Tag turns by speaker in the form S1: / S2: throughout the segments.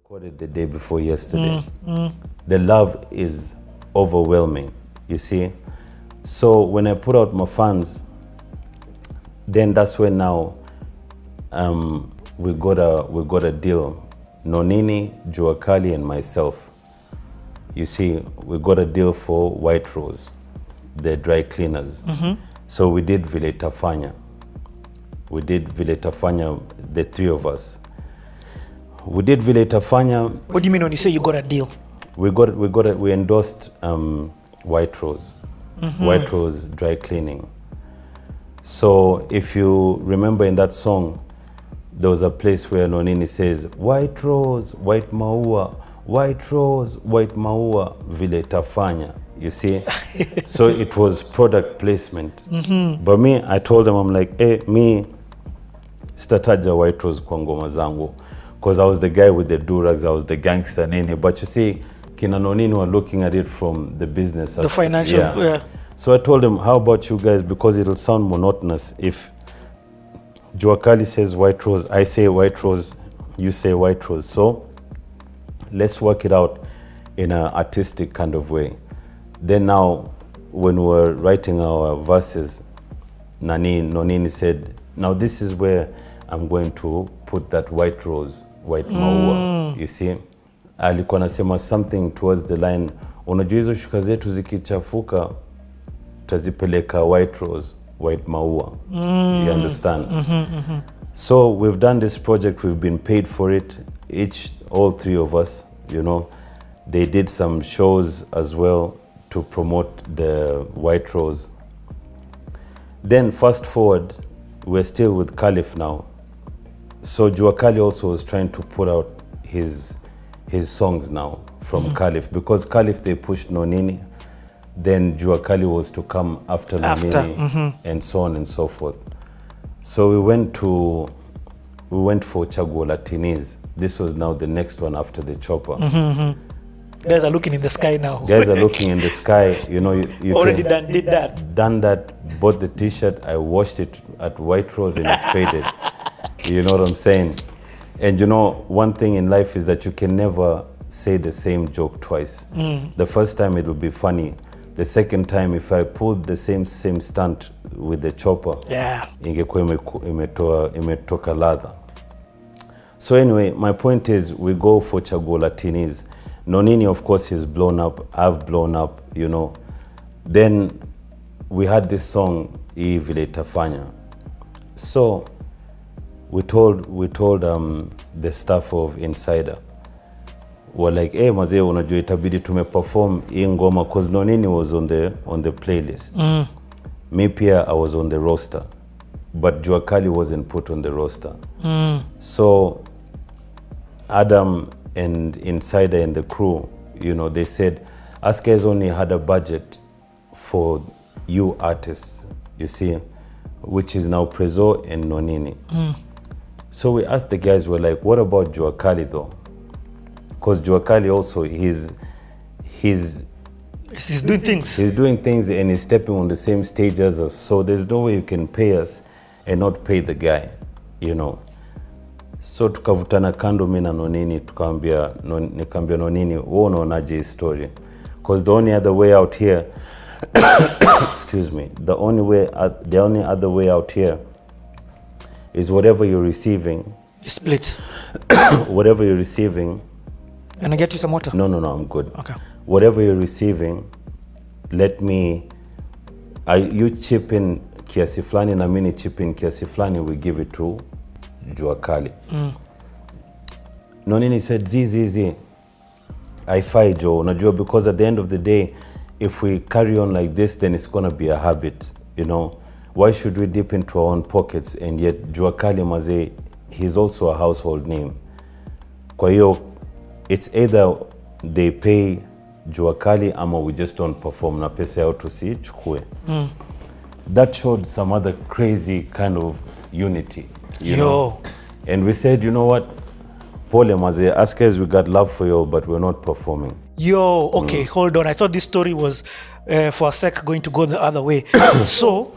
S1: recorded the day before yesterday. The love is overwhelming, you see. So when I put out my fans, then that's when now we got a deal. Nonini, Jua Kali, and myself. You see, we got a deal for White Rose, the dry cleaners. So we did Vile Tafanya. We did Vile Tafanya, the three of us. We did Vile Tafanya.
S2: What do you mean when you say you got a deal?
S1: We endorsed White Rose, White Rose dry cleaning. So if you remember in that song, there was a place where Nonini says, White Rose, White Maua, White Rose, White Maua, Vile Tafanya. You see? So it was product placement. But me, I told them, I'm like, hey, me, stataja White Rose kwa ngoma zangu. Because I was the guy with the durags, I was the gangster nini. But you see, kina Nonini were looking at it from the business.
S2: The financial, yeah.
S1: So I told them, how about you guys? Because it'll sound monotonous if Jua Kali says White Rose, I say White Rose, you say White Rose. So let's work it out in an artistic kind of way. Then now, when we were writing our verses, Nonini said, now this is where I'm going to put that White Rose, White Maua, you see? Alikuwa nasema something towards the line, unajua hizo shuka zetu zikichafuka, tazipeleka White Rose, White Maua. You understand? So we've done this project, we've been paid for it, all three of us, you know. They did some shows as well to promote the White Rose. Then fast forward, we're still with Caliph now. So Jua Kali also was trying to put out his songs now from Caliph, because Caliph, they pushed Nonini. Then Jua Kali was to come after Nonini, and so on and so forth. So we went for Chaguo Latiniz. This was now the next one after the Chopper.
S2: Guys are looking in the sky now.
S1: Guys are looking in the sky. You know, you
S2: already did that.
S1: Done that, bought the t-shirt, I washed it at White Rose and it faded. You know what I'm saying? And you know, one thing in life is that you can never say the same joke twice. The first time it will be funny. The second time, if I pulled the same stunt with the Chopper, ingekuwa imetoka ladha. So anyway, my point is, we go for Chaguo Latiniz. Nonini, of course, is blown up. I've blown up, you know. Then we had this song, Vile Tafanya. So we told the staff of Insider, we're like, hey, mazee, unajua itabidi tumeperform hii ngoma, because Nonini was on the playlist. Me pia, I was on the roster, but Jua Kali wasn't put on the roster. So Adam and Insider and the crew, you know, they said, us guys only had a budget for you artists, you see, which is now Prezzo and Nonini. So we asked the guys, we're like, what about Jua Kali though? Because Jua Kali also, he's
S2: doing things.
S1: He's doing things and he's stepping on the same stage as us. So there's no way you can pay us and not pay the guy, you know. So tukavutana kando mimi na Nonini, nikamwambia Nonini, wewe unaonaje hii story? Because the only other way out here excuse me, the only other way out here is whatever you're receiving,
S2: you split.
S1: Whatever you're receiving.
S2: And I get you some water?
S1: No, I'm good.
S2: Okay.
S1: Whatever you're receiving, you chip in kiasi flani na mimi chip in kiasi flani, we give it to Jua Kali. Nonini said, Z, haifai jo, unajua, because at the end of the day, if we carry on like this, then it's gonna be a habit, you know. Why should we dip into our own pockets? And yet Jua Kali mazee, he's also a household name. Kwa hiyo, it's either they pay Jua Kali ama we just don't perform na pesa yao tusichukue. That showed some other crazy kind of unity, you know. And we said, you know what, pole mazee, us guys, we got love for you, but we're not performing.
S2: Okay, hold on. I thought this story was for a sec going to go the other way. So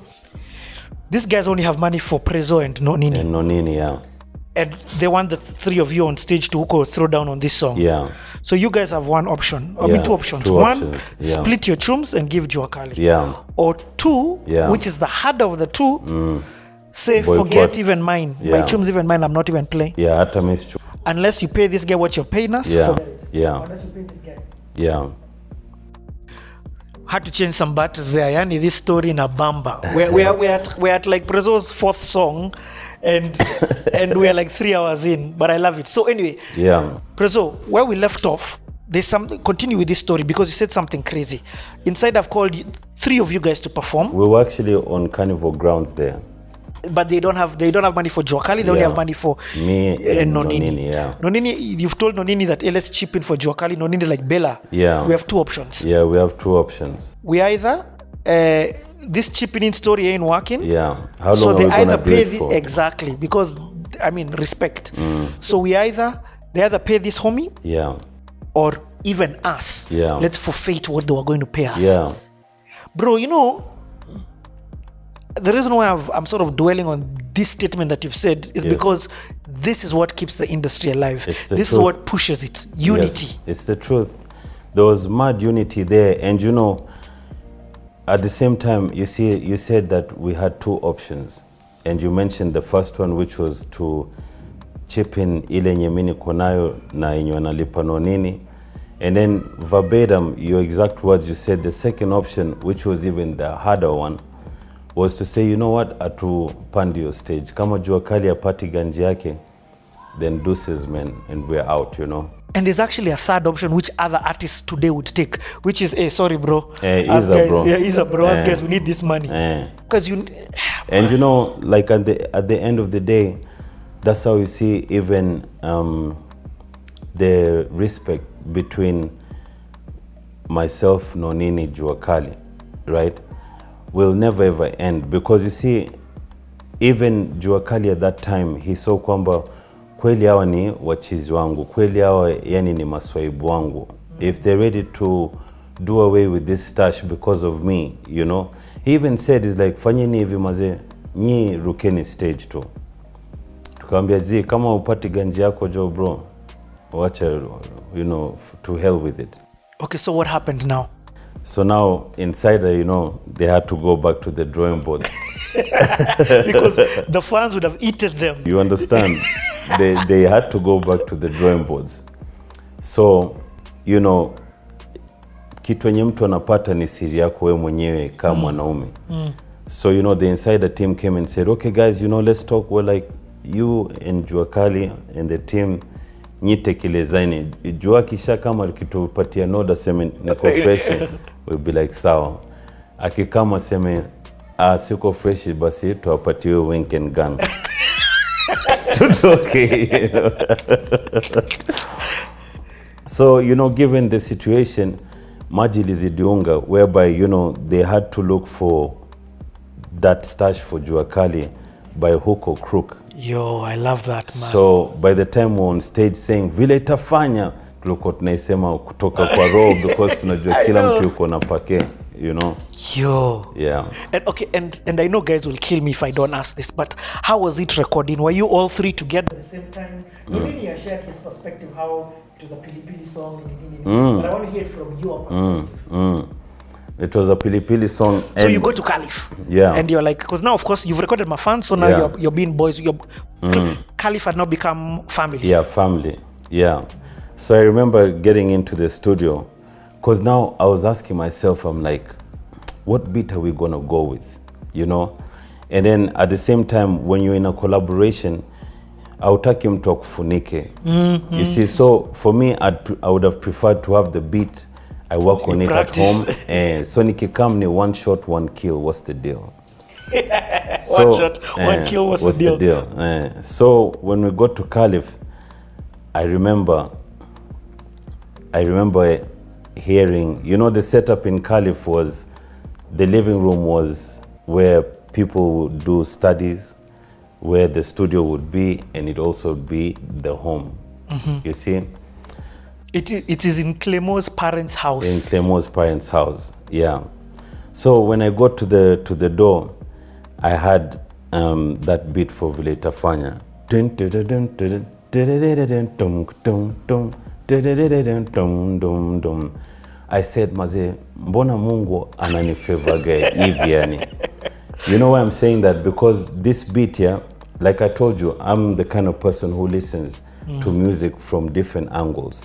S2: these guys only have money for Prezzo and Nonini.
S1: And Nonini, yeah.
S2: and they want the three of you on stage to throw down on this song.
S1: Yeah.
S2: So you guys have one option. I mean, two options.
S1: Two
S2: One,
S1: options. Yeah.
S2: split your chums and give Jua Kali.
S1: Yeah.
S2: Or two,
S1: Yeah.
S2: which is the harder of the two, say,
S1: Boycott.
S2: forget even mine.
S1: Yeah.
S2: My chums, even mine, I'm not even playing.
S1: Yeah, hata miss chu.
S2: Unless you pay this guy what you're paying us.
S1: Yeah.
S2: forget it.
S1: Yeah.
S2: Unless you pay this guy.
S1: Yeah.
S2: Had to change some buttons there. Yani, this story in a bamba. We're at like Prezzo's fourth song, and we're like 3 hours in. But I love it. So anyway,
S1: Yeah.
S2: Prezzo, where we left off, there's something. Continue with this story because you said something crazy. Inside, I've called three of you guys to perform,
S1: We were actually on carnival grounds there.
S2: but they don't have money for Jua Kali. They only
S1: Yeah.
S2: have money for
S1: Me and Nonini, yeah.
S2: Nonini, you've told Nonini that let's chip in for Jua Kali. Nonini like Bella.
S1: Yeah.
S2: We have two options.
S1: Yeah, we have two options.
S2: We either this chipping in story ain't working.
S1: Yeah. How long
S2: So
S1: are
S2: they
S1: we gonna
S2: either
S1: do
S2: pay
S1: it for?
S2: exactly because I mean respect. So they either pay this homie
S1: Yeah.
S2: or even us.
S1: Yeah.
S2: Let's forfeit what they were going to pay us.
S1: Yeah.
S2: Bro, you know, the reason why I'm sort of dwelling on this statement that you've said is
S1: Yes.
S2: because this is what keeps the industry alive.
S1: It's the
S2: This is
S1: truth.
S2: what pushes it. Unity.
S1: Yes, it's the truth. There was mad unity there, and you know, at the same time, you see, you said that we had two options, and you mentioned the first one, which was to chip in ile nyemini konayo na yenye wanalipa nonini, and then verbatim, your exact words, you said the second option, which was even the harder one, was to say, you know what, atupandi your stage. Kama Jua Kali apati ganji yake, then deuces, man, and we're out, you know.
S2: And there's actually a third option which other artists today would take, which is, hey, sorry, bro.
S1: Is a bro.
S2: Yeah, is a bro. Guys, we need this money. Because
S1: And you know, like at the end of the day, that's how you see even the respect between myself, Nonini, Jua Kali, right? Will never ever end, because you see, even Jua Kali at that time, he saw kwamba kweli hawa ni wachizi wangu, kweli hawa yani ni maswaibu wangu. If they're ready to do away with this stash because of me, you know. He even said, it's like, fanyeni hivi maze, nyi rukeni stage tu. Tukamwambia zi, kama upati ganji yako jo bro, wacha, you know, to hell with it.
S2: Okay, so what happened now?
S1: So now, Insider, you know, they had to go back to the drawing board.
S2: Because the fans would have eaten them.
S1: You understand? they had to go back to the drawing boards. So, you know, kitu yenye mtu anapata ni siri yako wewe mwenyewe kama mwanaume. So, you know, the Insider team came and said, okay guys, you know, let's talk. We're like, you and Jua Kali and the team, nyite kilezaini. Jua kisha kama kitupatia noda seme niko fresh, we'll be like, sawa. Akikama seme, siko fresh, basi tuwapatie wink and gun. Okay, you know. So, you know, given the situation, maji lizidiunga, whereby, you know, they had to look for that stash for Jua Kali by hook or crook.
S2: Yo, I love that, man.
S1: So by the time we're on stage saying vile itafanya, tulikuwa tunaisema kutoka kwa roho, because tunajua kila mtu yuko na pake, you know.
S2: Yo.
S1: Yeah.
S2: And okay, and I know guys will kill me if I don't ask this, but how was it recording? Were you all three together at the same time? Nonini shared his perspective how it was a Pilipili song, but I want to hear it from your perspective.
S1: It was a Pilipili song.
S2: So you go to Caliph,
S1: Yeah.
S2: and you're like, because now of course you've recorded my fans, so now
S1: Yeah.
S2: you're being boys. Caliph had now become family.
S1: Yeah, family. Yeah. So I remember getting into the studio, because now I was asking myself, I'm like, what beat are we going to go with, you know? And then at the same time, when you're in a collaboration, hautaki mtu akufunike. You see, so for me, I would have preferred to have the beat. I work on it
S2: practice.
S1: at home. So nikikam ni one shot, one kill. What's the deal?
S2: One shot, one kill. What's the deal?
S1: So when we got to Caliph, I remember hearing, you know, the setup in Caliph was, the living room was where people would do studies, where the studio would be, and it also be the home. You see?
S2: It is in Clemo's parents' house.
S1: In Clemo's parents' house, yeah. So when I got to the door, I had that beat for Vile Tafanya, Dun, dun, dun, dun, dun, dun, dun, dun, dun, dun, dun, dun, dun. I said, Maze, mbona Mungu ananifavoraga hivi yani? You know why I'm saying that? Because this beat here, like I told you, I'm the kind of person who listens to music from different angles.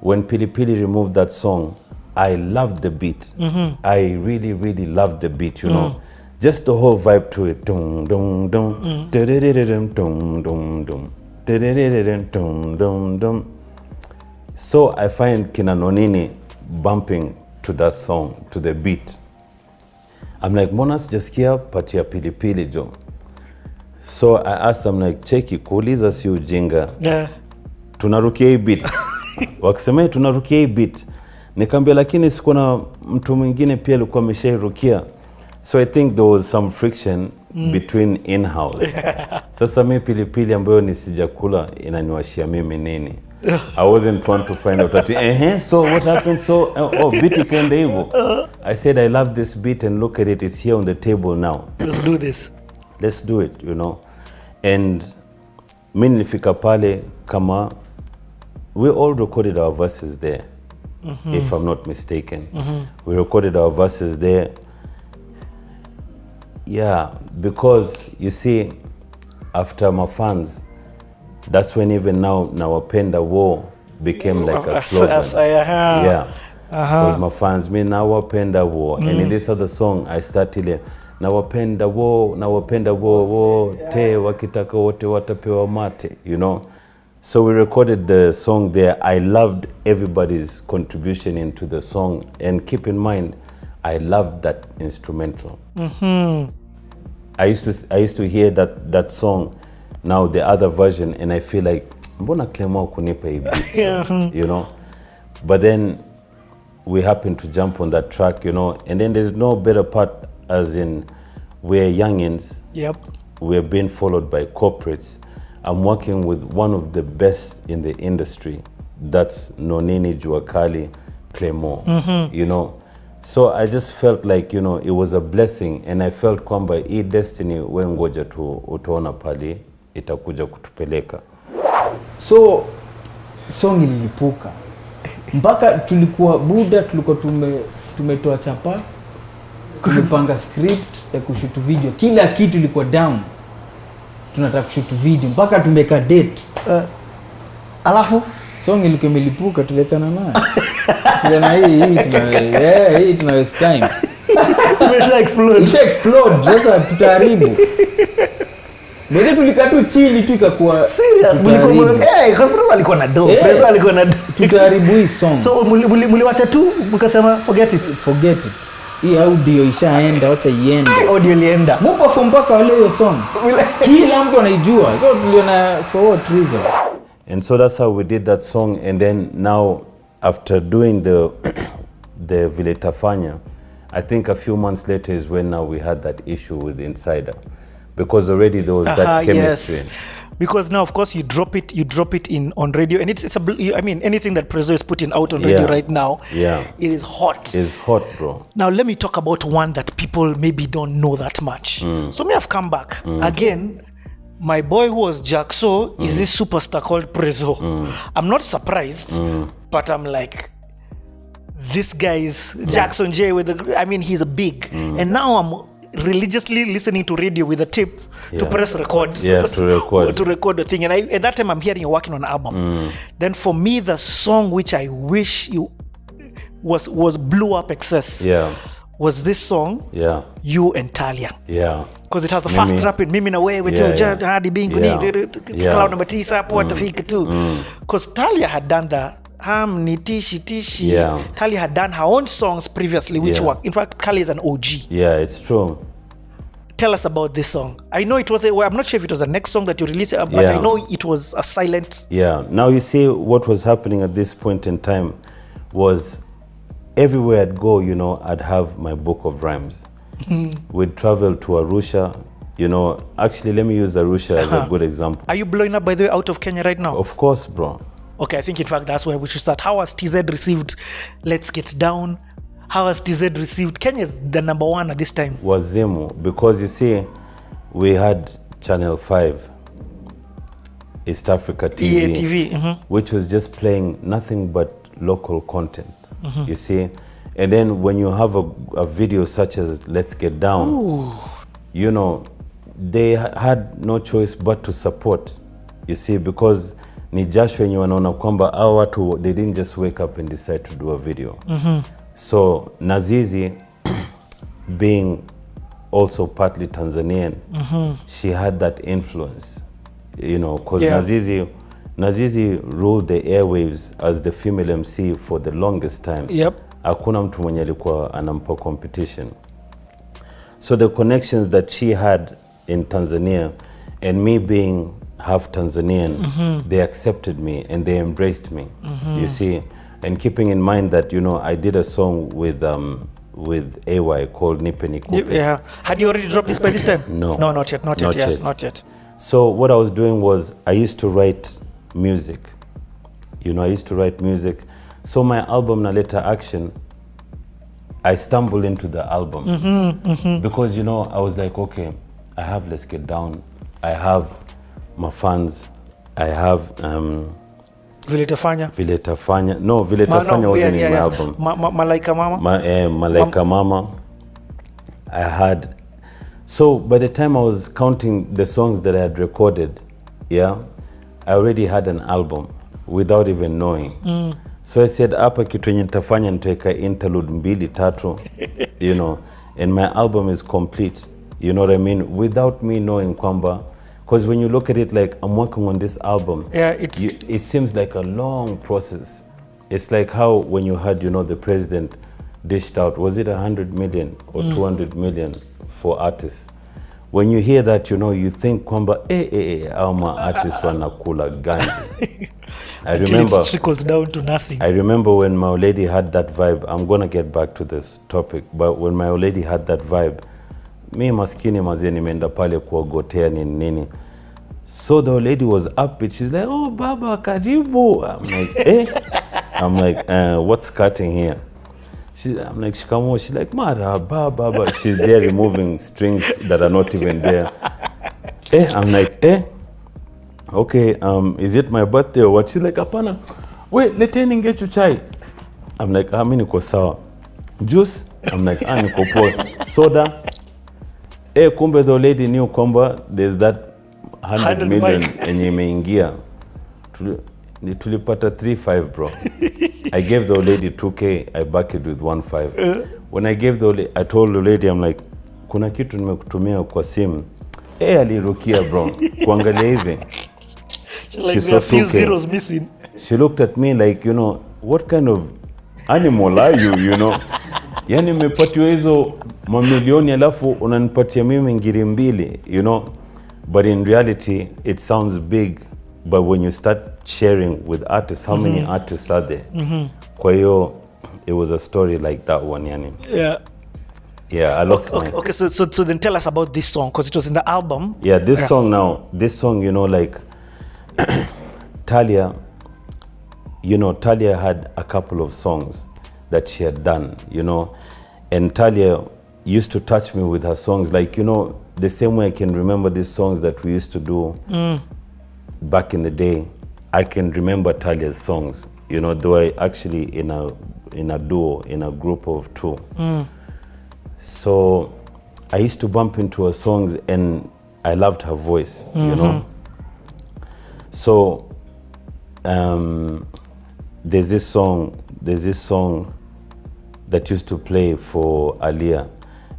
S1: When Pili Pili removed that song, I loved the beat. I really, really loved the beat, you know. Just the whole vibe to it. Dum, dum, dum, dum, dum, dum, dum, dum, dum. So I find Kina Nonini bumping to that song, to the beat. I'm like, Monas just here, patia Pili Pili jo. So I asked them like, cheki, kuuliza si ujinga. Tunarukia hii beat. Wakisema tunarukia hii beat. Nikamwambia lakini siku na mtu mwingine pia alikuwa ameshairukia. So I think there was some friction between in-house. Sasa mimi Pili Pili ambayo nisijakula inaniwashia mimi nini. I wasn't trying to find out that, so what happened? So, beat ikaenda hivyo. I said, I love this beat and look at it. It's here on the table now.
S2: Let's do this.
S1: Let's do it, you know. And mimi nilifika pale kama, we all recorded our verses there, if I'm not mistaken. We recorded our verses there. Yeah, because you see, after my fans, that's when even now Nawapenda War became like a slogan. Yeah, because my fans mean Nawapenda War. And in this other song, I started Nawapenda War, te wakitaka wote watapewa mate, you know. So we recorded the song there. I loved everybody's contribution into the song. And keep in mind, I loved that instrumental. I used to hear that song, now the other version, and I feel like, mbona Clement kunipa hii beat, you know? But then we happened to jump on that track, you know, and then there's no better part, as in we're youngins.
S2: Yep.
S1: We're being followed by corporates. I'm working with one of the best in the industry. That's Nonini Juakali Clement, you know. So I just felt like, you know, it was a blessing, and I felt kwamba hii destiny we ngoja tu utaona pali itakuja kutupeleka.
S3: So song ililipuka. Mpaka tulikuwa buda, tulikuwa tumetoa chapa, kupanga script ya kushoot video. Kila kitu ilikuwa down. Tunataka kushoot video mpaka tumeka date.
S2: Alafu
S3: song ilikuwa imelipuka, tuliachana nayo. Tuliona hii tuna waste time. Imesha explode. Sasa tutaharibu. Mbele tulikatu chini tu ikakuwa
S2: serious. Kwa alikuwa na dope. Prezzo alikuwa na dope.
S3: Tutaharibu hii song.
S2: So mliwacha tu mkasema forget it.
S3: Hii audio ishaenda, wacha iende.
S2: Audio ilienda.
S3: Mupa from mpaka wale hiyo song. Kila mtu anaijua. So tuliona for what reason?
S1: And so that's how we did that song. And then now, after doing the Vile Tafanya, I think a few months later is when now we had that issue with Insider, because already there was that chemistry.
S2: Yes. Because now, of course, you drop it in on radio, and I mean, anything that Prezzo is putting out on radio right now, it is hot.
S1: It's hot, bro.
S2: Now, let me talk about one that people maybe don't know that much. So me have come back again. My boy who was Jackso is this superstar called Prezzo. I'm not surprised, but I'm like, this guy is Jackson J he's a big. And now I'm religiously listening to radio with a tape to press record.
S1: Yeah, to record.
S2: To record the thing. And at that time I'm hearing you're working on an album. Then for me, the song which I wish you was blew up excess. Was this song, You and Talia. Because it has the fast rapping, Mimi na wewe tu hadi bingu ni cloud number 9 hapo atafika tu. Because Talia had done the ni tishi. Talia had done her own songs previously, which were, in fact, Talia is an OG.
S1: Yeah, it's true.
S2: Tell us about this song. I know it was I'm not sure if it was the next song that you released, but I know it was a silent.
S1: Yeah. Now you see what was happening at this point in time was, everywhere I'd go, you know, I'd have my book of rhymes. We'd travel to Arusha, you know. Actually, let me use Arusha as a good example.
S2: Are you blowing up, by the way, out of Kenya right now?
S1: Of course, bro.
S2: Okay, I think in fact that's where we should start. How has TZ received Let's Get Down? How has TZ received? Kenya is the number one at this time.
S1: Wazimu, because you see, we had Channel 5 East Africa TV,
S2: TV.
S1: which was just playing nothing but local content. You see, and then when you have a video such as Let's Get Down, you know, they had no choice but to support. You see, because ni jasho yenye wanaona kwamba hao watu, they didn't just wake up and decide to do a video. So Nazizi, being also partly Tanzanian, she had that influence, you know, because Nazizi ruled the airwaves as the female MC for the longest time. Hakuna mtu mwenye alikuwa anampa competition. So the connections that she had in Tanzania, and me being half Tanzanian, they accepted me and they embraced me. You see, and keeping in mind that, you know, I did a song with AY called Nipe Nikupe.
S2: Yeah. Had you already dropped this by this time?
S1: No.
S2: No, not yet. Not yet.
S1: So what I was doing was I used to write music. You know, I used to write music. So my album Naleta Action, I stumbled into the album because, you know, I was like, okay, I have Let's Get Down, I have my fans, I have
S2: Vile Tafanya.
S1: No, Vile Tafanya wasn't in my album.
S2: Malaika Mama.
S1: Malaika Mama. I had. So by the time I was counting the songs that I had recorded, I already had an album without even knowing. So I said, hapa kitu yenye nitafanya nitaweka interlude 2-3, you know, and my album is complete. You know what I mean? Without me knowing kwamba, because when you look at it, like, I'm working on this album, it seems like a long process. It's like how when you had, you know, the president dished out, was it 100 million or 200 million for artists? When you hear that, you know, you think kwamba, our artists wanakula ganji. I remember,
S2: it trickles down to nothing.
S1: I remember when my old lady had that vibe. I'm gonna get back to this topic, but when my old lady had that vibe, me maskini mazee nimeenda pale kuogotea nini. So the old lady was upbeat. She's like, oh baba karibu. I'm like, I'm like, what's cutting here? I'm like, shikamo. She's like, marhaba baba. She's there removing strings that are not even there. I'm like, okay, is it my birthday or what? She's like, apana, wait, leteni ngechu chai. I'm like, mimi niko sawa. Juice? I'm like, niko poa. Soda? Kumbe the lady knew kwamba there's that 100 million yenye imeingia. Tulipata 3.5 bro. I gave the lady 2K, I back it with 1.5. When I gave the lady, I told the lady, I'm like, kuna kitu nimekutumia kwa simu. Alirukia bro. Kuangalia hivi.
S2: Like there are few zeros missing.
S1: She looked at me like, you know, what kind of animal are you, you know? Yani nimepatiwa hizo mamilioni alafu unanipatia mimi ngiri mbili, you know? But in reality, it sounds big, but when you start sharing with artists, how many artists are there? Kwa hiyo, it was a story like that one, yani. Yeah, I lost mine.
S2: Okay, so then tell us about this song, because it was in the album.
S1: Yeah, this song, you know, like, Talia, you know, Talia had a couple of songs that she had done, you know, and Talia used to touch me with her songs, like, you know, the same way I can remember these songs that we used to do back in the day. I can remember Talia's songs, you know, though I actually in a duo, in a group of 2. So I used to bump into her songs and I loved her voice, you know. So there's this song that used to play for Aliyah.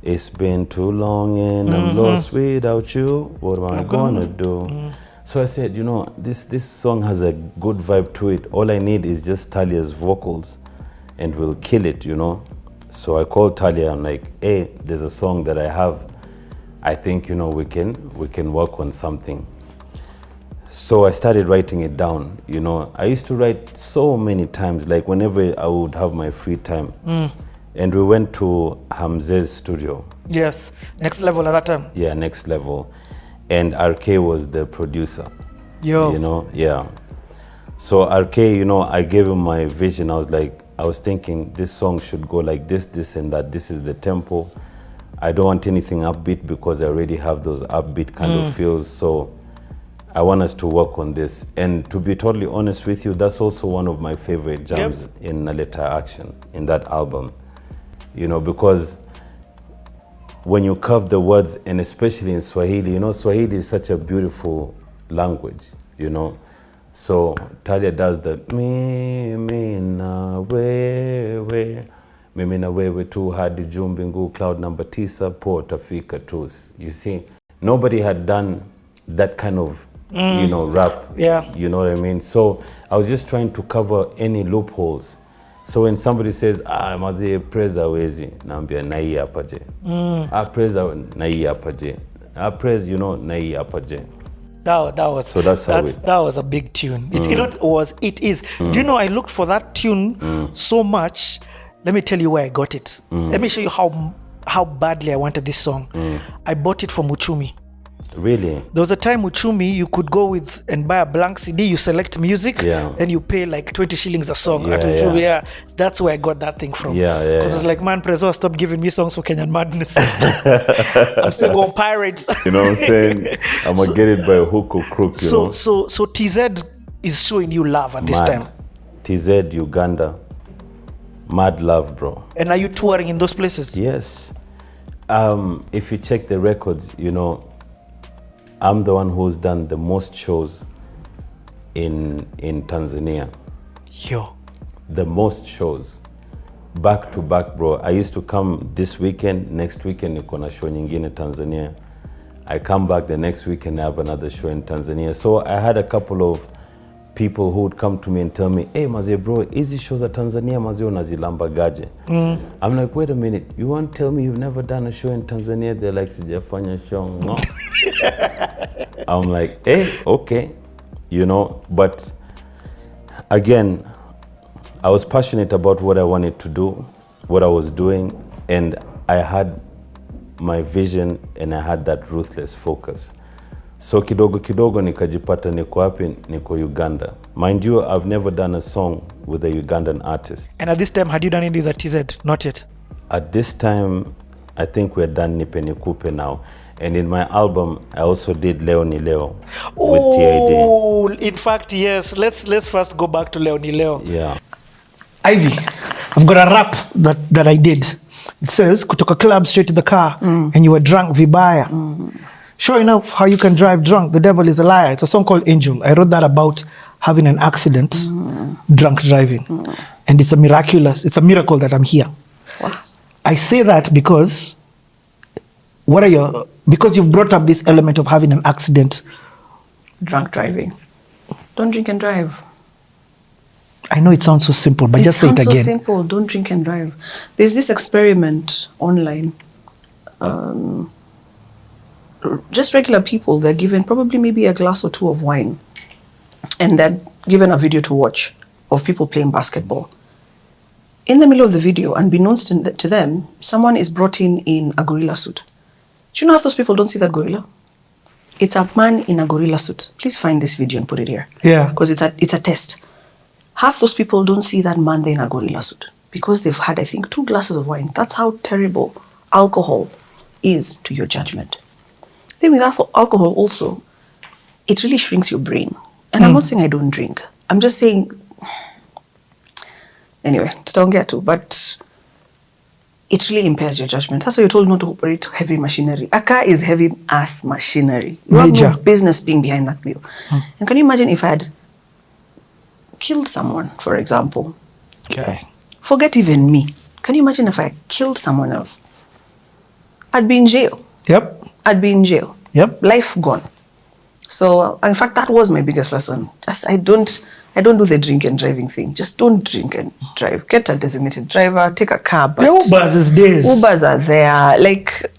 S1: It's been too long and I'm lost without you. What am I gonna do? So I said, you know, this song has a good vibe to it. All I need is just Talia's vocals and we'll kill it, you know. So I called Talia. I'm like, hey, there's a song that I have. I think, you know, we can work on something. So I started writing it down, you know. I used to write so many times, like whenever I would have my free time. And we went to Hamze's studio.
S2: Yes, Next Level at that time.
S1: Yeah, Next Level. And RK was the producer.
S2: Yo.
S1: You know, yeah. So RK, you know, I gave him my vision. I was thinking this song should go like this, and that. This is the tempo. I don't want anything upbeat because I already have those upbeat kind of feels. So I want us to work on this. And to be totally honest with you, that's also one of my favorite jams in Naleta Action, in that album. You know, because when you carve the words, and especially in Swahili, you know, Swahili is such a beautiful language, you know. So Talia does the mimi na wewe, mimi na wewe tu hadi juu mbingu, cloud number 9 po tafika tu. You see, nobody had done that kind of you know, rap.
S2: Yeah.
S1: You know what I mean? So I was just trying to cover any loopholes. So when somebody says, mazi Prezzo wezi, naambia na hii hapa je. Prezzo na hii hapa je. Prezzo, you know, na hii hapa je.
S2: That was
S1: so that's how
S2: that was a big tune. It is. Do you know, I looked for that tune so much. Let me tell you where I got it. Let me show you how badly I wanted this song. I bought it from Uchumi.
S1: Really?
S2: There was a time Uchumi, you could go with and buy a blank CD, you select music, and you pay like 20 shillings a song. At Uchumi, that's where I got that thing from. Because it's like, man, Prezzo, stop giving me songs for Kenyan madness. I'm still going pirates.
S1: You know what I'm saying? I'm going to get it by hook or crook, you know?
S2: So TZ is showing you love at this time.
S1: TZ, Uganda. Mad love, bro.
S2: And are you touring in those places?
S1: Yes. If you check the records, you know, I'm the one who's done the most shows in Tanzania.
S2: Yo.
S1: The most shows. Back to back, bro. I used to come this weekend, next weekend niko na show nyingine Tanzania. I come back the next weekend, I have another show in Tanzania. So I had a couple of people who would come to me and tell me, hey, maze bro, hizi shows at Tanzania maze unazilamba gaje. I'm like, wait a minute, you want to tell me you've never done a show in Tanzania? They're like, sijafanya show, no. I'm like, hey, okay, you know, but again, I was passionate about what I wanted to do, what I was doing, and I had my vision and I had that ruthless focus. So kidogo kidogo nikajipata niko wapi, niko Uganda. Mind you, I've never done a song with a Ugandan artist.
S2: And at this time, had you done any with the TZ? Not yet?
S1: At this time, I think we're done Nipe Nikupe now. And in my album, I also did Leo Ni Leo with TID.
S2: Oh, in fact, yes. Let's first go back to Leo Ni Leo.
S1: Yeah.
S2: Ivy, I've got a rap that I did. It says, kutoka club straight to the car, and you were drunk vibaya. Sure enough, how you can drive drunk, the devil is a liar. It's a song called Angel. I wrote that about having an accident, drunk driving. And it's a miracle that I'm here.
S4: Wow.
S2: I say that because, because you've brought up this element of having an accident.
S4: Drunk driving. Don't drink and drive.
S2: I know it sounds so simple, but just say it again.
S4: It sounds so simple. Don't drink and drive. There's this experiment online. Just regular people, they're given probably maybe a glass or two of wine, and they're given a video to watch of people playing basketball. In the middle of the video, unbeknownst to them, someone is brought in a gorilla suit. Do you know half those people don't see that gorilla? It's a man in a gorilla suit. Please find this video and put it here.
S2: Yeah.
S4: Because it's a test. Half those people don't see that man there in a gorilla suit because they've had, I think, 2 glasses of wine. That's how terrible alcohol is to your judgment. Then with alcohol also, it really shrinks your brain. And I'm not saying I don't drink. I'm just saying, anyway, don't get to, but it really impairs your judgment. That's why you're told not to operate heavy machinery. A car is heavy ass machinery. You have no business being behind that wheel. And can you imagine if I had killed someone, for example?
S2: Okay.
S4: Forget even me. Can you imagine if I killed someone else? I'd be in jail.
S2: Yep.
S4: I'd be in jail.
S2: Yep.
S4: Life gone. So, in fact, that was my biggest lesson. Just I don't do the drink and driving thing. Just don't drink and drive. Get a designated driver. Take a car. But
S2: Ubers these days.
S4: Ubers are there. Like,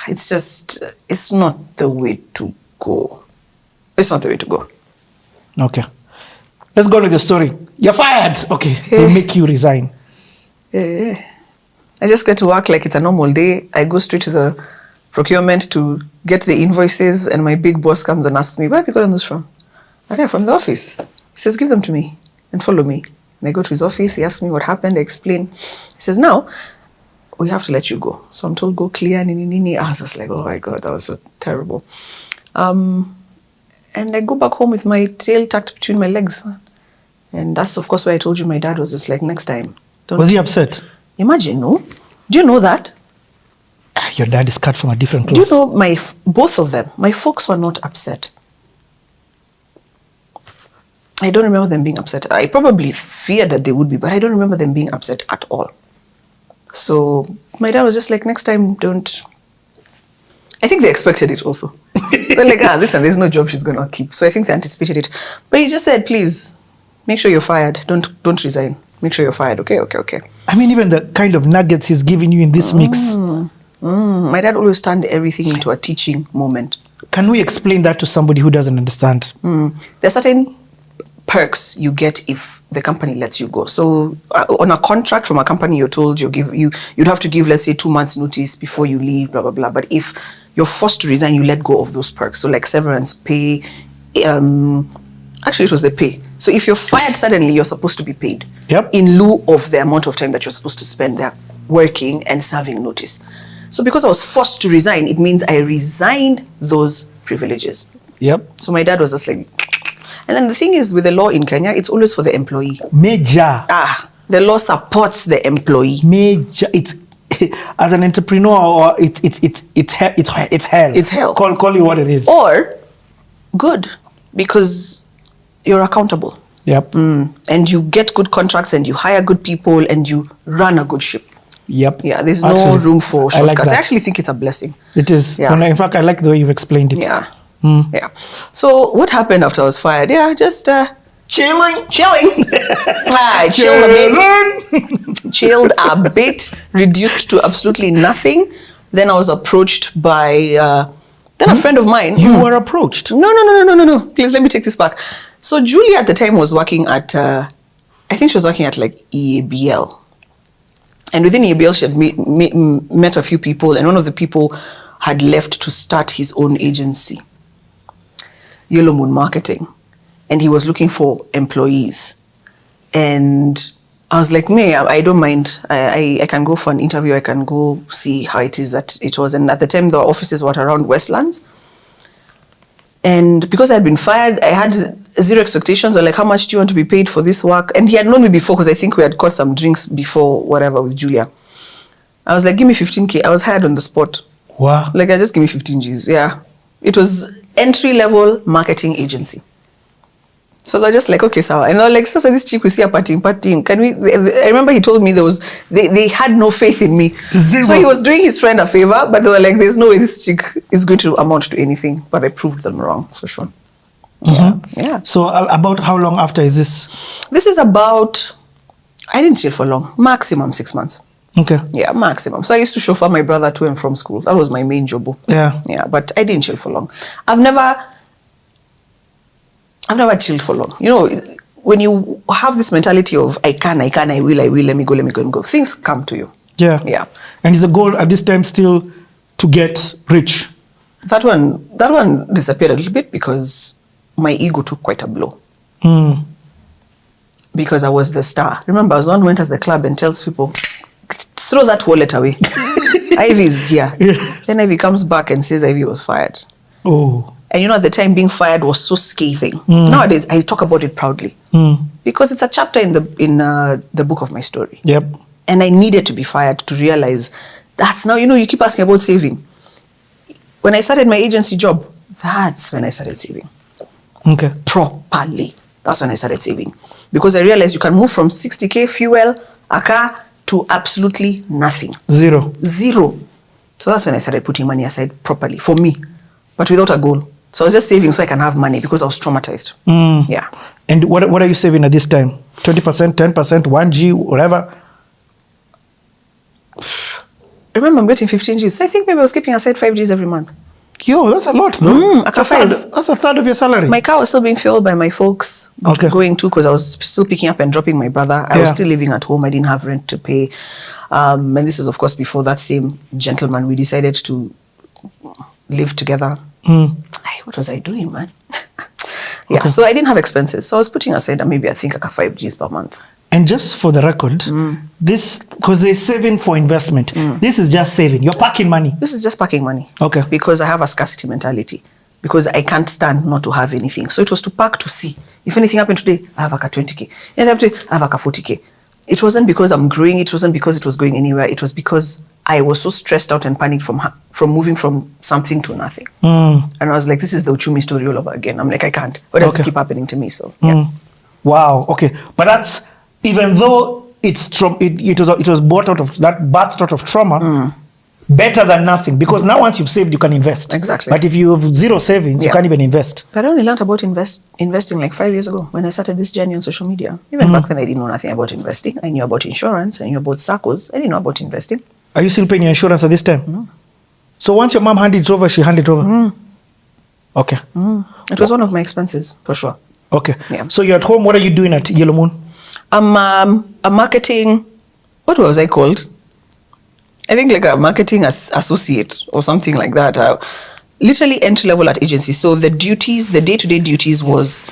S4: it's not the way to go. It's not the way to go.
S2: Okay. Let's go to the story. You're fired. Okay. They make you resign.
S4: I just get to work like it's a normal day. I go straight to the procurement to get the invoices, and my big boss comes and asks me, where have you gotten this from? I say, from the office. He says, give them to me and follow me. And I go to his office. He asks me what happened. I explain. He says, now, we have to let you go. So I'm told, go clear. I was just like, oh my God, that was so terrible. And I go back home with my tail tucked between my legs. And that's, of course, why I told you my dad was just like, next time.
S2: Was he upset?
S4: Imagine, no? Do you know that?
S2: Your dad is cut from a different
S4: Do you
S2: cloth.
S4: know both of them? My folks were not upset. I don't remember them being upset. I probably feared that they would be, but I don't remember them being upset at all. So my dad was just like, next time, don't. I think they expected it also. They're like, listen, there's no job she's going to keep. So I think they anticipated it. But he just said, please, make sure you're fired. Don't resign. Make sure you're fired. Okay.
S2: I mean, even the kind of nuggets he's giving you in this mix.
S4: My dad always turned everything into a teaching moment.
S2: Can we explain that to somebody who doesn't understand?
S4: There's certain perks you get if the company lets you go. So on a contract from a company, you're told you'd have to give, let's say, 2 months notice before you leave, blah, blah, blah. But if you're forced to resign, you let go of those perks. So like severance pay, actually it was the pay. So if you're fired suddenly, you're supposed to be paid.
S2: Yep.
S4: In lieu of the amount of time that you're supposed to spend there working and serving notice. So because I was forced to resign, it means I resigned those privileges.
S2: Yep.
S4: So my dad was just like, and then the thing is with the law in Kenya, it's always for the employee.
S2: Major.
S4: The law supports the employee.
S2: Major. It's as an entrepreneur, or it's hell.
S4: It's hell.
S2: Call it what it is.
S4: Or good, because you're accountable.
S2: Yep.
S4: And you get good contracts and you hire good people and you run a good ship.
S2: Yep.
S4: Yeah, there's
S2: Actually,
S4: no room for
S2: I like
S4: shortcuts.
S2: that.
S4: I actually think it's a blessing.
S2: It is.
S4: Yeah.
S2: In fact, I like the way you've explained it.
S4: Yeah. Yeah. So what happened after I was fired? Yeah, just chilling. I chilled a bit. Chilled a bit. Reduced to absolutely nothing. Then I was approached by a friend of mine.
S2: You were approached.
S4: No. Please let me take this back. So Julia at the time was working at, I think she was working at like EABL. And within EABL, she had met a few people, and one of the people had left to start his own agency, Yellow Moon Marketing. And he was looking for employees. And I was like, I don't mind. I can go for an interview. I can go see how it is that it was. And at the time, the offices were around Westlands. And because I had been fired, I had zero expectations. Or like, how much do you want to be paid for this work? And he had known me before because I think we had caught some drinks before, whatever, with Julia. I was like, give me 15K. I was hired on the spot.
S2: Wow.
S4: Like, just give me 15 Gs. Yeah. It was entry-level marketing agency. So they're just like, okay, so. And they're like, so this chick we see a partying. Can we? I remember he told me they had no faith in me.
S2: Zero.
S4: So he was doing his friend a favor, but they were like, there's no way this chick is going to amount to anything. But I proved them wrong, for sure. Yeah.
S2: So about how long after is this?
S4: This is about, I didn't chill for long, maximum 6 months.
S2: Okay.
S4: Yeah, maximum. So I used to chauffeur my brother to and from school. That was my main job.
S2: Yeah.
S4: Yeah, but I didn't chill for long. I've never chilled for long. You know, when you have this mentality of I will, let me go. Things come to you.
S2: Yeah.
S4: Yeah.
S2: And is the goal at this time still to get rich?
S4: That one disappeared a little bit because my ego took quite a blow. Because I was the star. Remember, I was the one who enters the club and tells people, throw that wallet away. Ivy is here.
S2: Yes.
S4: Then Ivy comes back and says Ivy was fired.
S2: Oh.
S4: And you know, at the time, being fired was so scathing. Nowadays, I talk about it proudly because it's a chapter in the book of my story.
S2: Yep.
S4: And I needed to be fired to realize that's now, you keep asking about saving. When I started my agency job, that's when I started saving.
S2: Okay.
S4: Properly. That's when I started saving. Because I realized you can move from 60K fuel, a car, to absolutely nothing.
S2: Zero.
S4: So that's when I started putting money aside properly for me, but without a goal. So I was just saving so I can have money because I was traumatized. Yeah.
S2: And what are you saving at this time? 20%, 10%, 1G, whatever?
S4: Remember, I'm getting 15 Gs. I think maybe I was keeping aside 5 Gs every month.
S2: Yo, that's a lot, though.
S4: That's
S2: a third of your salary.
S4: My car was still being fueled by my folks going to, because I was still picking up and dropping my brother. I was still living at home. I didn't have rent to pay. And this is, of course, before that same gentleman, we decided to live together. What was I doing, man? So I didn't have expenses. So I was putting aside maybe, I think, like 5 Gs per month.
S2: And just for the record, this, because they're saving for investment, this is just saving. You're packing money.
S4: This is just packing money.
S2: Okay.
S4: Because I have a scarcity mentality. because I can't stand not to have anything. So it was to pack to see. If anything happened today, I have like a 20K. And then today, I have like a 40K. It wasn't because I'm growing. It wasn't because it was going anywhere. It was because I was so stressed out and panicked from moving from something to nothing. And I was like, this is the Uchumi story all over again. I'm like, I can't. But does keep happening to me? So, yeah.
S2: Wow. Okay. But that's, even though it was brought out of that, birthed out of trauma, better than nothing, because now once you've saved, you can invest.
S4: Exactly.
S2: But if you have zero savings, you can't even invest.
S4: But I only learned about investing like 5 years ago when I started this journey on social media. Even back then, I didn't know nothing about investing. I knew about insurance. I knew about SACCOs. I didn't know about investing.
S2: Are you still paying your insurance at this time? So once your mom handed it over, she handed it over? Okay.
S4: It was one of my expenses, for sure.
S2: Okay.
S4: Yeah.
S2: So you're at home. What are you doing at Yellow Moon?
S4: I'm a marketing, what was I called? I think like a marketing associate or something like that. Literally entry level at agency. So the day-to-day duties was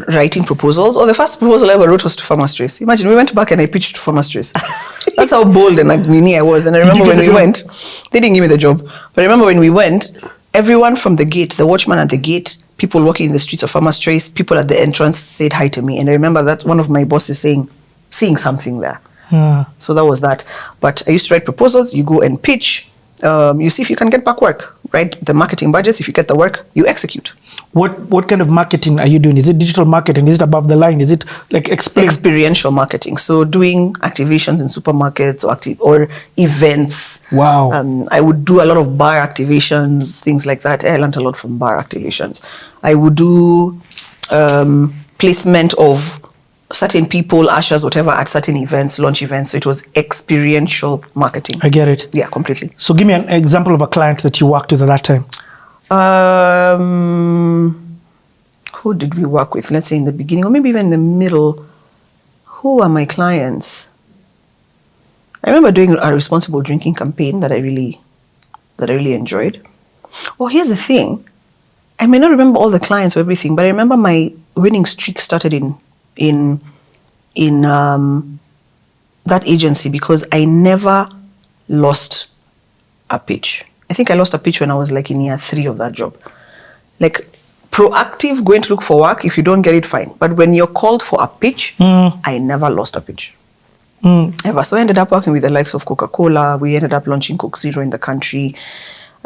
S4: writing proposals. The first proposal I ever wrote was to Farmers Trace. Imagine, we went back and I pitched to Farmers Trace. That's how bold and agnini I was. And I remember when we went, they didn't give me the job. But I remember when we went, everyone from the gate, the watchman at the gate, people walking in the streets of Farmers Trace, people at the entrance said hi to me. And I remember that one of my bosses seeing something there. So that was that. But I used to write proposals. You go and pitch. You see if you can get back work, right? The marketing budgets, if you get the work, you execute.
S2: What kind of marketing are you doing? Is it digital marketing? Is it above the line? Is it like
S4: experiential marketing? So doing activations in supermarkets or events.
S2: Wow.
S4: I would do a lot of bar activations, things like that. I learned a lot from bar activations. I would do placement of certain people, ushers, whatever, at certain events, launch events. So it was experiential marketing.
S2: I get it.
S4: Yeah, completely.
S2: So give me an example of a client that you worked with at that time.
S4: Who did we work with? Let's say in the beginning, or maybe even in the middle. Who are my clients? I remember doing a responsible drinking campaign that I really enjoyed. Oh, here's the thing. I may not remember all the clients or everything, but I remember my winning streak started in that agency because I never lost a pitch. I think I lost a pitch when I was like in year 3 of that job. Like proactive, going to look for work. If you don't get it, fine. But when you're called for a pitch, I never lost a pitch. Ever. So I ended up working with the likes of Coca-Cola. We ended up launching Coke Zero in the country.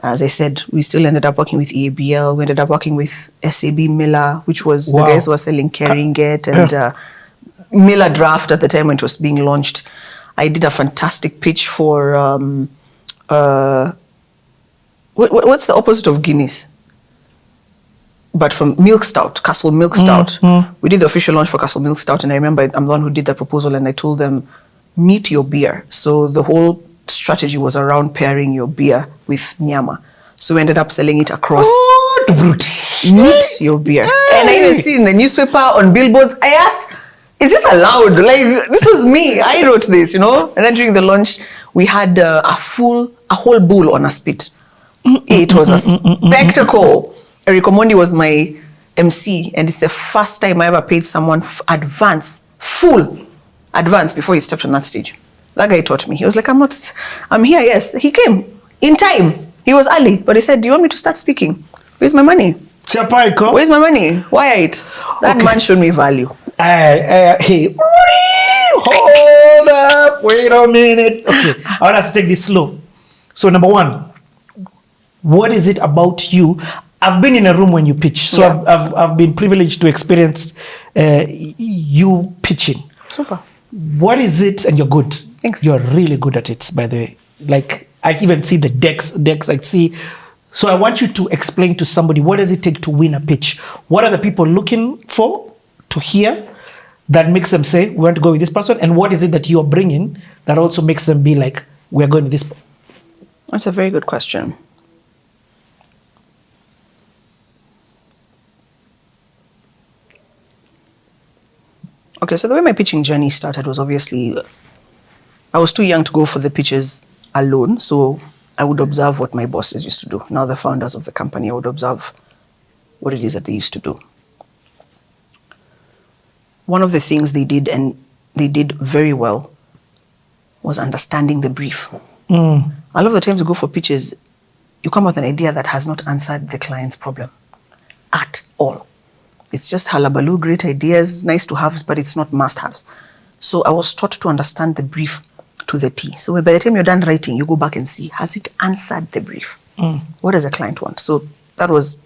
S4: As I said, we still ended up working with EABL. We ended up working with SAB Miller, which was the guys who were selling Keringet and Miller Draft at the time when it was being launched. I did a fantastic pitch for what's the opposite of Guinness? But from Milk Stout, Castle Milk Stout. We did the official launch for Castle Milk Stout, and I remember I'm the one who did that proposal, and I told them, meet your beer. So the whole strategy was around pairing your beer with nyama. So we ended up selling it across. Meet your beer. And I even see in the newspaper, on billboards, I asked, is this allowed? Like, this was me. I wrote this, you know? And then during the launch, we had a whole bull on a spit. It was a spectacle. Eric Omondi was my MC, and it's the first time I ever paid someone full advance before he stepped on that stage. That guy taught me. He was like, I'm here, yes. He came in time. He was early, but he said, do you want me to start speaking? Where's my money? Where's my money? Why it? That man showed me value.
S2: Hey, hold up, wait a minute. Okay, I want us to take this slow. So number 1, what is it about you? I've been in a room when you pitch, so I've been privileged to experience you pitching.
S4: Super.
S2: What is it? And you're good.
S4: Thanks.
S2: You're really good at it, by the way. Like, I even see the decks I see. So I want you to explain to somebody, what does it take to win a pitch? What are the people looking for to hear that makes them say, we want to go with this person? And what is it that you're bringing that also makes them be like, we're going with this?
S4: That's a very good question. Okay, so the way my pitching journey started was obviously, I was too young to go for the pitches alone, so I would observe what my bosses used to do. Now the founders of the company, I would observe what it is that they used to do. One of the things they did, and they did very well, was understanding the brief. A lot of the times you go for pitches, you come with an idea that has not answered the client's problem at all. It's just hullabaloo, great ideas, nice to have, but it's not must-haves. So I was taught to understand the brief to the T. So by the time you're done writing, you go back and see, has it answered the brief? What does the client want? So that was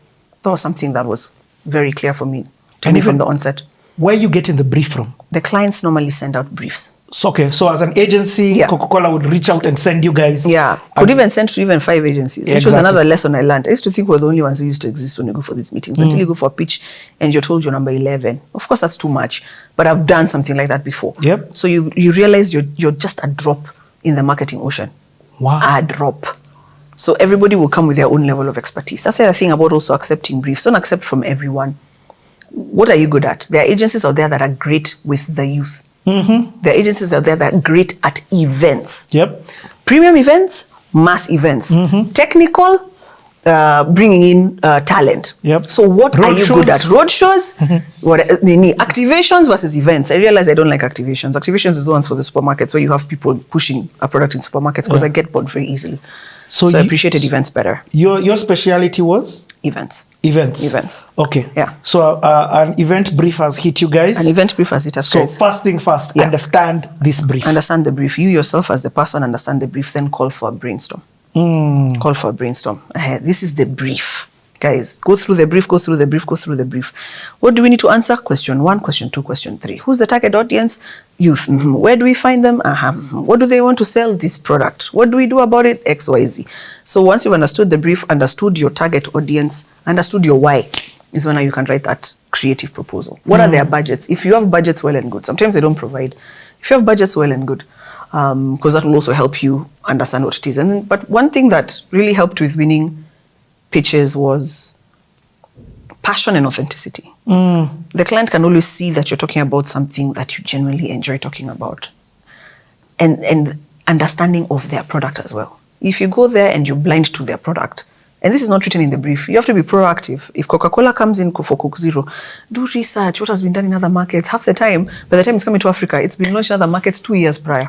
S4: something that was very clear for me, from the onset.
S2: Where are you getting the brief from?
S4: The clients normally send out briefs.
S2: So, okay, so as an agency, Coca-Cola would reach out and send you guys.
S4: Yeah, could even send to even 5 agencies, which was another lesson I learned. I used to think we're the only ones who used to exist when you go for these meetings, until you go for a pitch and you're told you're number 11. Of course, that's too much, but I've done something like that before.
S2: Yep.
S4: So you realize you're just a drop in the marketing ocean.
S2: Wow.
S4: A drop. So everybody will come with their own level of expertise. That's the other thing about also accepting briefs. Don't accept from everyone. What are you good at? There are agencies out there that are great with the youth. There are agencies out there that are great at events.
S2: Yep.
S4: Premium events, mass events. Technical, bringing in talent.
S2: Yep.
S4: So what are you good at? Road shows, activations versus events. I realize I don't like activations. Activations is the ones for the supermarkets where you have people pushing a product in supermarkets, because I get bored very easily. So I appreciated events better.
S2: Your speciality was?
S4: Events.
S2: Events. Okay.
S4: Yeah.
S2: So an event brief has hit you guys.
S4: An event brief has hit us, guys.
S2: So first thing first, understand this brief.
S4: Understand the brief. You yourself as the person understand the brief, then call for a brainstorm. Call for a brainstorm. This is the brief. Guys, go through the brief, go through the brief, go through the brief. What do we need to answer? Question 1, question 2, question 3. Who's the target audience? Youth. Where do we find them? What do they want to sell? This product. What do we do about it? X, Y, Z. So once you've understood the brief, understood your target audience, understood your why, is when you can write that creative proposal. What are their budgets? If you have budgets, well and good. Sometimes they don't provide. If you have budgets, well and good. Because that will also help you understand what it is. But one thing that really helped with winning pitches was passion and authenticity. The client can always see that you're talking about something that you genuinely enjoy talking about, and understanding of their product as well. If you go there and you're blind to their product, and this is not written in the brief, you have to be proactive. If Coca-Cola comes in for Coke Zero, do research what has been done in other markets. Half the time, by the time it's coming to Africa, it's been launched in other markets 2 years prior.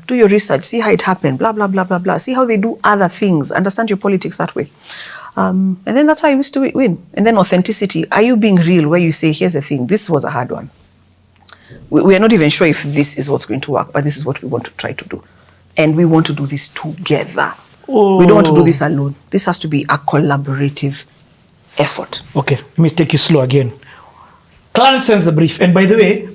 S4: Do your research, see how it happened, blah, blah, blah, blah, blah. See how they do other things, understand your politics that way. And then that's how you used to win. And then authenticity. Are you being real where you say, here's the thing, this was a hard one. We are not even sure if this is what's going to work, but this is what we want to try to do. And we want to do this together. We don't want to do this alone. This has to be a collaborative effort.
S2: Okay, let me take you slow again. Client sends the brief. And by the way,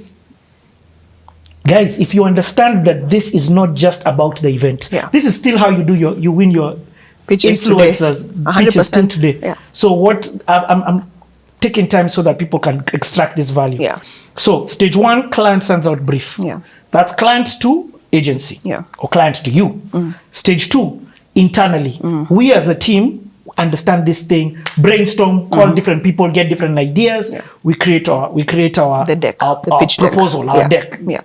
S2: guys, if you understand that this is not just about the event, this is still how you win your
S4: pitches
S2: influencers
S4: today.
S2: pitches still today.
S4: Yeah.
S2: So what I'm taking time so that people can extract this value.
S4: Yeah.
S2: So stage 1, client sends out brief.
S4: Yeah.
S2: That's client to agency.
S4: Yeah.
S2: Or client to you. Stage 2, internally. We as a team understand this thing, brainstorm, call different people, get different ideas.
S4: Yeah.
S2: We create our
S4: the deck,
S2: our
S4: pitch
S2: proposal,
S4: deck.
S2: our deck.
S4: Yeah.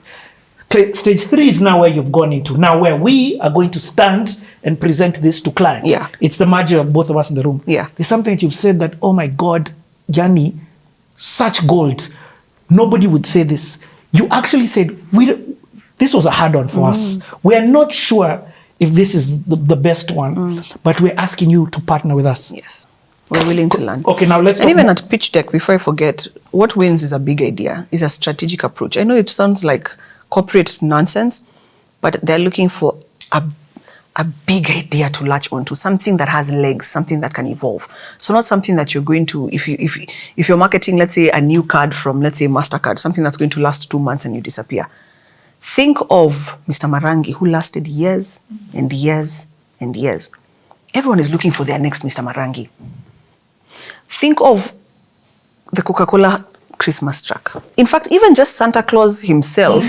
S2: Stage 3 is now where you've gone into. Now where we are going to stand and present this to clients.
S4: Yeah.
S2: It's the merger of both of us in the room.
S4: Yeah.
S2: There's something that you've said that, oh my God, Yanni, such gold. Nobody would say this. You actually said, this was a hard one for us. We're not sure if this is the best one, but we're asking you to partner with us.
S4: Yes. We're willing to learn.
S2: Okay, now let's
S4: And even at pitch deck, before I forget, what wins is a big idea, is a strategic approach. I know it sounds like corporate nonsense, but they're looking for a big idea to latch onto, something that has legs, something that can evolve. So not something that you're going to, if you're marketing, let's say, a new card from, let's say, MasterCard, something that's going to last 2 months and you disappear. Think of Mr. Marangi, who lasted years and years and years. Everyone is looking for their next Mr. Marangi. Think of the Coca-Cola Christmas truck. In fact, even just Santa Claus himself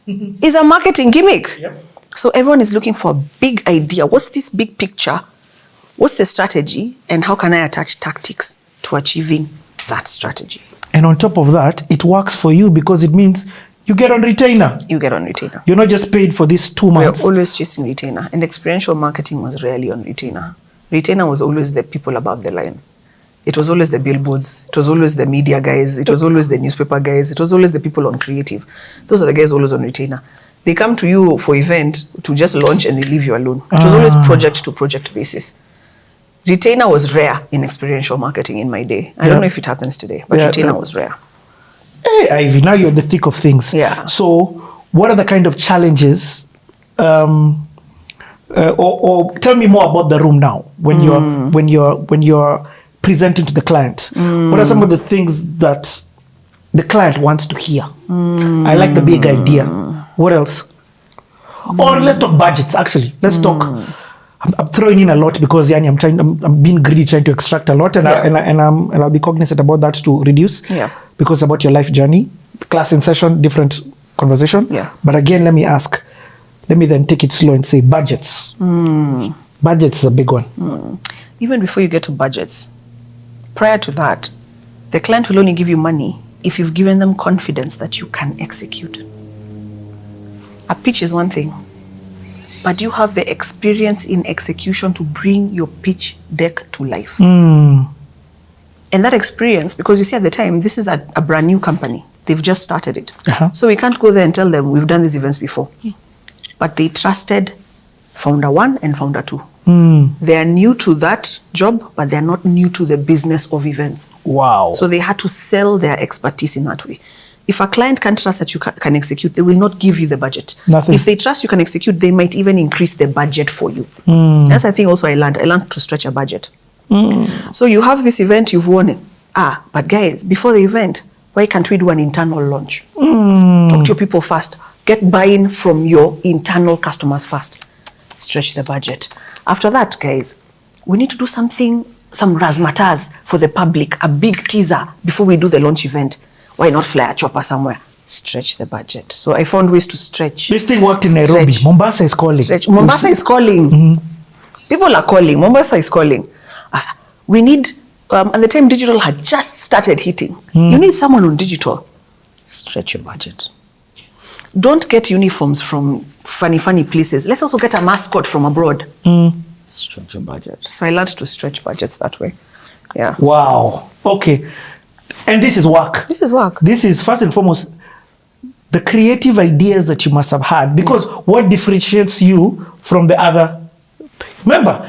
S4: is a marketing gimmick.
S2: Yep.
S4: So everyone is looking for a big idea. What's this big picture? What's the strategy? And how can I attach tactics to achieving that strategy?
S2: And on top of that, it works for you because it means you get on retainer.
S4: You get on retainer.
S2: You're not just paid for these 2 months.
S4: We're always chasing retainer. And experiential marketing was rarely on retainer. Retainer was always the people above the line. It was always the billboards. It was always the media guys. It was always the newspaper guys. It was always the people on creative. Those are the guys always on retainer. They come to you for event to just launch and they leave you alone. It was always project to project basis. Retainer was rare in experiential marketing in my day. I don't know if it happens today, but retainer was rare.
S2: Hey, Ivy, now you're in the thick of things.
S4: Yeah.
S2: So, what are the kind of challenges, or tell me more about the room now when you're presenting to the client. What are some of the things that the client wants to hear? I like the big idea. What else? Or let's talk budgets. Actually, let's talk. I'm throwing in a lot because Yani, I'm being greedy, trying to extract a lot, and I'll be cognizant about that to reduce.
S4: Yeah.
S2: Because about your life journey, class in session, different conversation.
S4: Yeah.
S2: But again, let me then take it slow and say budgets. Budgets is a big one.
S4: Even before you get to budgets, prior to that, the client will only give you money if you've given them confidence that you can execute. A pitch is one thing, but you have the experience in execution to bring your pitch deck to life. And that experience, because you see at the time, this is a brand new company. They've just started it. So we can't go there and tell them we've done these events before. But they trusted founder 1 and founder 2. They are new to that job, but they're not new to the business of events.
S2: Wow.
S4: So they had to sell their expertise in that way. If a client can't trust that you can execute, they will not give you the budget.
S2: Nothing.
S4: If they trust you can execute, they might even increase the budget for you. That's the thing also I learned. I learned to stretch a budget. So you have this event, you've won it. But guys, before the event, why can't we do an internal launch? Talk to your people first. Get buy-in from your internal customers first. Stretch the budget. After that, guys, we need to do something, some razzmatazz for the public, a big teaser before we do the launch event. Why not fly a chopper somewhere? Stretch the budget. So I found ways to stretch.
S2: This thing worked in Nairobi. Mombasa is calling.
S4: Mombasa is calling. People are calling. Mombasa is calling. We need, at the time digital had just started hitting. You need someone on digital. Stretch your budget. Don't get uniforms from funny places. Let's also get a mascot from abroad. Stretch your budget. So I learned to stretch budgets that way. Yeah.
S2: Wow. Okay. And this is work.
S4: This is work.
S2: This is first and foremost the creative ideas that you must have had, because what differentiates you from the other? Remember,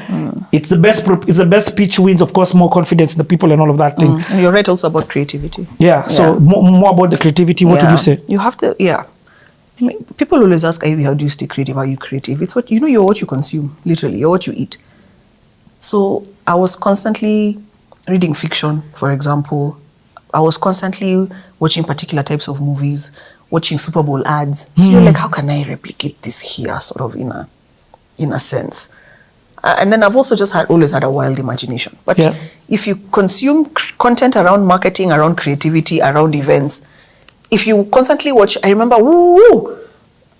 S2: it's the best pitch wins, of course, more confidence in the people and all of that thing.
S4: And you're right also about creativity.
S2: Yeah. So more about the creativity. What would you say?
S4: You have to. Yeah. I mean, people always ask, Ivy, how do you stay creative? Are you creative? It's what you're what you consume. Literally, you're what you eat. So I was constantly reading fiction, for example. I was constantly watching particular types of movies, watching Super Bowl ads. So you're like, how can I replicate this here, sort of in a sense? And then I've also just always had a wild imagination. But if you consume content around marketing, around creativity, around events, if you constantly watch, I remember,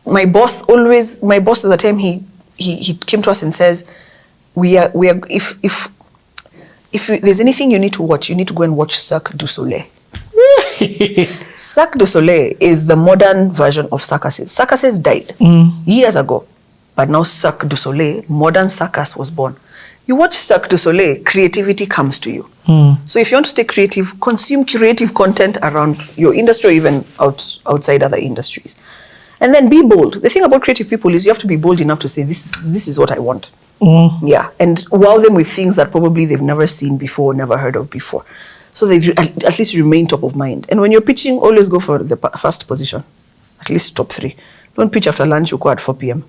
S4: my boss at the time, he came to us and says, if there's anything you need to watch, you need to go and watch Cirque du Soleil. Cirque du Soleil is the modern version of circuses. Circuses died years ago, but now Cirque du Soleil, modern circus, was born. You watch Cirque du Soleil, creativity comes to you. So if you want to stay creative, consume creative content around your industry or even outside other industries. And then be bold. The thing about creative people is you have to be bold enough to say, this is what I want. Yeah, and wow them with things that probably they've never seen before, never heard of before. So they at least remain top of mind. And when you're pitching, always go for the first position, at least top 3. Don't pitch after lunch, you go at 4 p.m.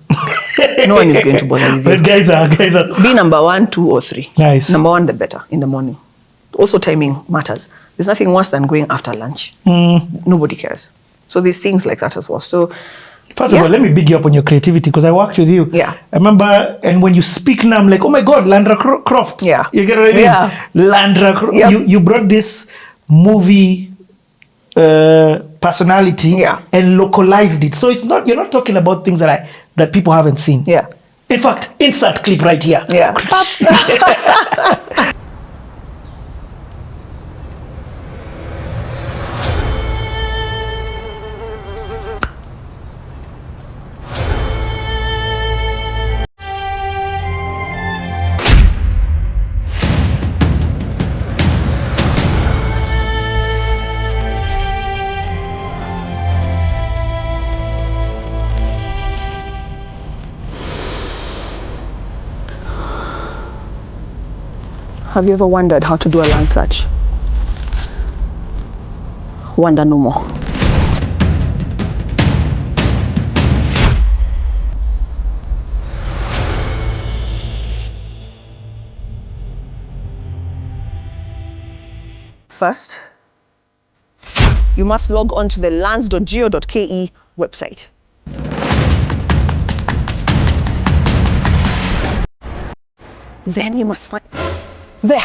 S4: No one is going to bother with you.
S2: Guys are.
S4: Be number 1, 2, or 3.
S2: Nice.
S4: Number 1, the better, in the morning. Also, timing matters. There's nothing worse than going after lunch. Nobody cares. So there's things like that as well. So,
S2: first of all, let me big you up on your creativity, because I worked with you.
S4: Yeah.
S2: I remember, and when you speak now, I'm like, oh my God, Landra Croft.
S4: Yeah.
S2: You get what I mean?
S4: Yeah.
S2: Landra Croft.
S4: Yep.
S2: You brought this movie personality and localized it. So you're not talking about things that people haven't seen.
S4: Yeah.
S2: In fact, insert clip right here.
S4: Yeah. Have you ever wondered how to do a land search? Wonder no more. First, you must log on to the lands.go.ke website. Then you must find there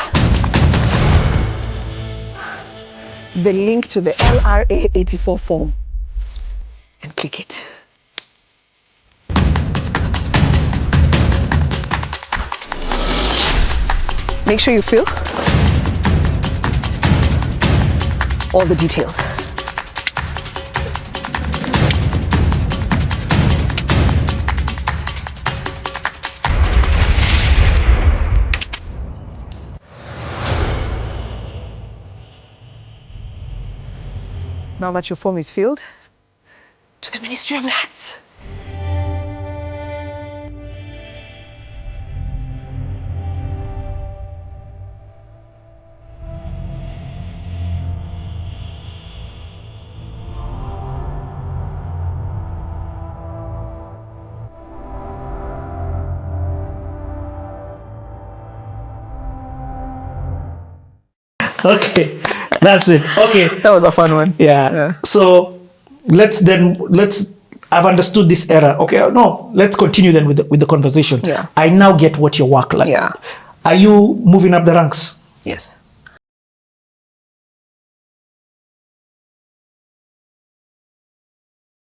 S4: the link to the LRA 84 form and click it. Make sure you fill all the details. Now that your form is filled, to the Ministry of Lands.
S2: Okay, that's it. Okay.
S4: That was a fun one.
S2: Yeah. So let's I've understood this era. Okay, no, let's continue then with the conversation.
S4: Yeah.
S2: I now get what your work like.
S4: Yeah.
S2: Are you moving up the ranks?
S4: Yes.